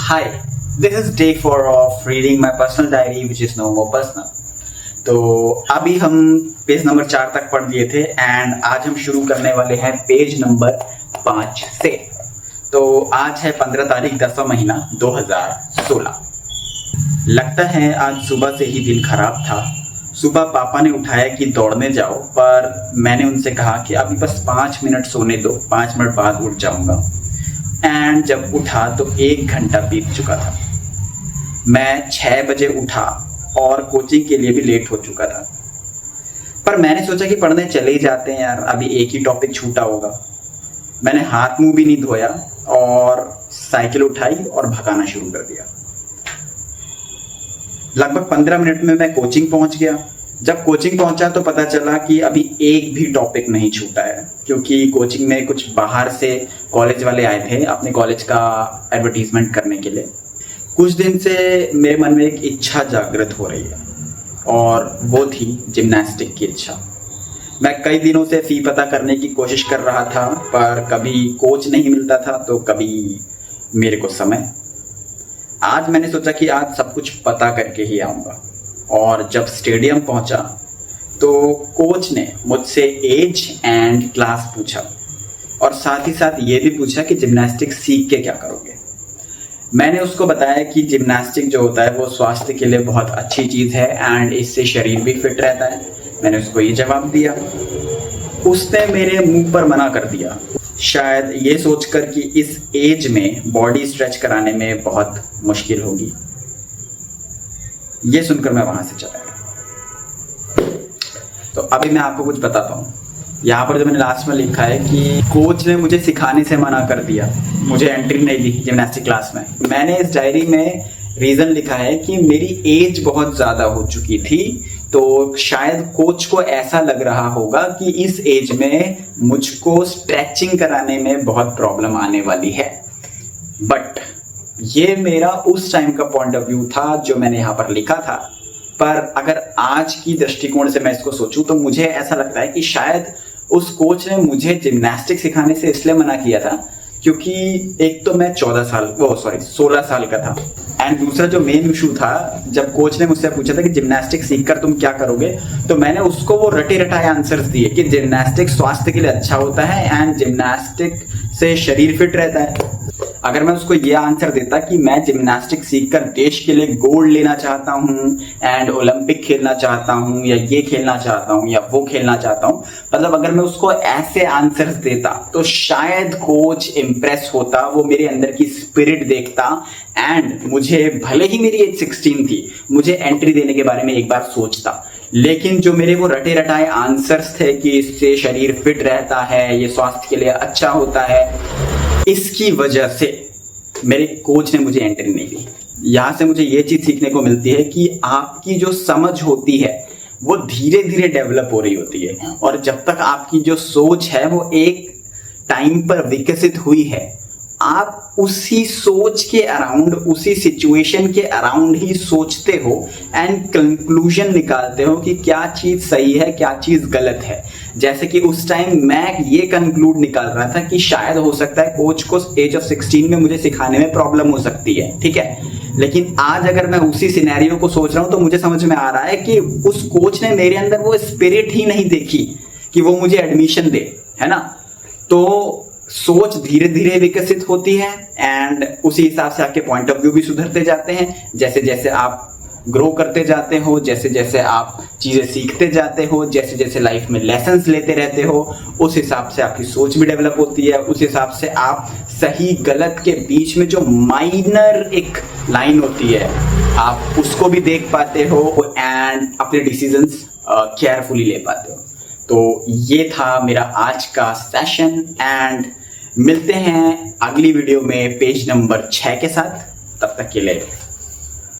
Hi, this is day 4 of reading my personal diary which is no more personal. तो अभी हम page number 4 तक पढ़ लिए थे एंड आज हम शुरू करने वाले हैं पेज नंबर 5 से। तो आज है 15 तारीख 10वां महीना 2016। लगता है आज सुबह से ही दिन खराब था। सुबह पापा ने उठाया कि दौड़ने जाओ, पर मैंने उनसे कहा कि अभी बस 5 मिनट सोने दो, 5 मिनट बाद उठ जाऊंगा। एंड जब उठा तो 1 घंटा बीत चुका था। मैं 6 बजे उठा और कोचिंग के लिए भी लेट हो चुका था, पर मैंने सोचा कि पढ़ने चले ही जाते हैं यार, अभी एक ही टॉपिक छूटा होगा। मैंने हाथ मुंह भी नहीं धोया और साइकिल उठाई और भगाना शुरू कर दिया। लगभग 15 मिनट में मैं कोचिंग पहुंच गया। जब कोचिंग पहुंचा तो पता चला कि अभी एक भी टॉपिक नहीं छूटा है, क्योंकि कोचिंग में कुछ बाहर से कॉलेज वाले आए थे अपने कॉलेज का एडवर्टीजमेंट करने के लिए। कुछ दिन से मेरे मन में एक इच्छा जागृत हो रही है और वो थी जिम्नास्टिक की इच्छा। मैं कई दिनों से फी पता करने की कोशिश कर रहा था, पर कभी कोच नहीं मिलता था तो कभी मेरे को समय। आज मैंने सोचा कि आज सब कुछ पता करके ही आऊंगा। और जब स्टेडियम पहुंचा तो कोच ने मुझसे एज एंड क्लास पूछा और साथ ही साथ ये भी पूछा कि जिम्नास्टिक सीख के क्या करोगे। मैंने उसको बताया कि जिम्नास्टिक जो होता है वो स्वास्थ्य के लिए बहुत अच्छी चीज़ है एंड इससे शरीर भी फिट रहता है। मैंने उसको ये जवाब दिया। उसने मेरे मुंह पर मना कर दिया, शायद ये सोचकर कि इस एज में बॉडी स्ट्रेच कराने में बहुत मुश्किल होगी। ये सुनकर मैं वहां से चला गया। तो अभी मैं आपको कुछ बताता हूँ। यहाँ पर जो मैंने लास्ट में लिखा है कि कोच ने मुझे सिखाने से मना कर दिया, मुझे एंट्री नहीं दी जिम्नास्टिक क्लास में। मैंने इस डायरी में रीजन लिखा है कि मेरी एज बहुत ज्यादा हो चुकी थी, तो शायद कोच को ऐसा लग रहा होगा कि इस एज में मुझको स्ट्रेचिंग कराने में बहुत प्रॉब्लम आने वाली है। बट ये मेरा उस टाइम का पॉइंट ऑफ व्यू था जो मैंने यहाँ पर लिखा था। पर अगर आज की दृष्टिकोण से मैं इसको सोचूं तो मुझे ऐसा लगता है कि शायद उस कोच ने मुझे जिम्नास्टिक सिखाने से इसलिए मना किया था क्योंकि एक तो मैं 16 साल का था एंड दूसरा जो मेन इशू था, जब कोच ने मुझसे पूछा था कि जिम्नास्टिक सीखकर तुम क्या करोगे, तो मैंने उसको वो रटे रटाए आंसर्स दिए कि जिम्नास्टिक स्वास्थ्य के लिए अच्छा होता है एंड जिम्नास्टिक से शरीर फिट रहता है। अगर मैं उसको ये आंसर देता कि मैं जिम्नास्टिक सीखकर देश के लिए गोल्ड लेना चाहता हूँ एंड ओलंपिक खेलना चाहता हूँ या ये खेलना चाहता हूँ या वो खेलना चाहता हूँ, मतलब अगर मैं उसको ऐसे आंसर्स देता तो शायद कोच इम्प्रेस होता, वो मेरे अंदर की स्पिरिट देखता एंड मुझे, भले ही मेरी एज 16 थी, मुझे एंट्री देने के बारे में एक बार सोचता। लेकिन जो मेरे वो रटे रटाए आंसर्स थे कि इससे शरीर फिट रहता है, ये स्वास्थ्य के लिए अच्छा होता है, इसकी वजह से मेरे कोच ने मुझे एंट्री नहीं दी। यहां से मुझे ये चीज सीखने को मिलती है कि आपकी जो समझ होती है वो धीरे धीरे डेवलप हो रही होती है, और जब तक आपकी जो सोच है वो एक टाइम पर विकसित हुई है, आप उसी सोच के अराउंड, उसी सिचुएशन के अराउंड ही सोचते हो एंड कंक्लूजन निकालते हो कि क्या चीज सही है, क्या चीज गलत है। जैसे कि उस टाइम मैं ये कंक्लूड निकाल रहा था कि शायद हो सकता है कोच को एज ऑफ 16 में मुझे सिखाने में प्रॉब्लम हो सकती है, ठीक है। लेकिन आज अगर मैं उसी सिनेरियो को सोच रहा हूं तो मुझे समझ में आ रहा है कि उस कोच ने मेरे अंदर वो स्पिरिट ही नहीं देखी कि वो मुझे एडमिशन दे, है ना। तो सोच धीरे धीरे विकसित होती है एंड उसी हिसाब से आपके पॉइंट ऑफ व्यू भी सुधरते जाते हैं। जैसे जैसे आप ग्रो करते जाते हो, जैसे जैसे आप चीजें सीखते जाते हो, जैसे जैसे लाइफ में लेसन्स लेते रहते हो, उस हिसाब से आपकी सोच भी डेवलप होती है। उस हिसाब से आप सही गलत के बीच में जो माइनर एक लाइन होती है, आप उसको भी देख पाते हो एंड अपने डिसीजंस केयरफुली ले पाते हो। तो ये था मेरा आज का सेशन एंड मिलते हैं अगली वीडियो में पेज नंबर 6 के साथ। तब तक के लिए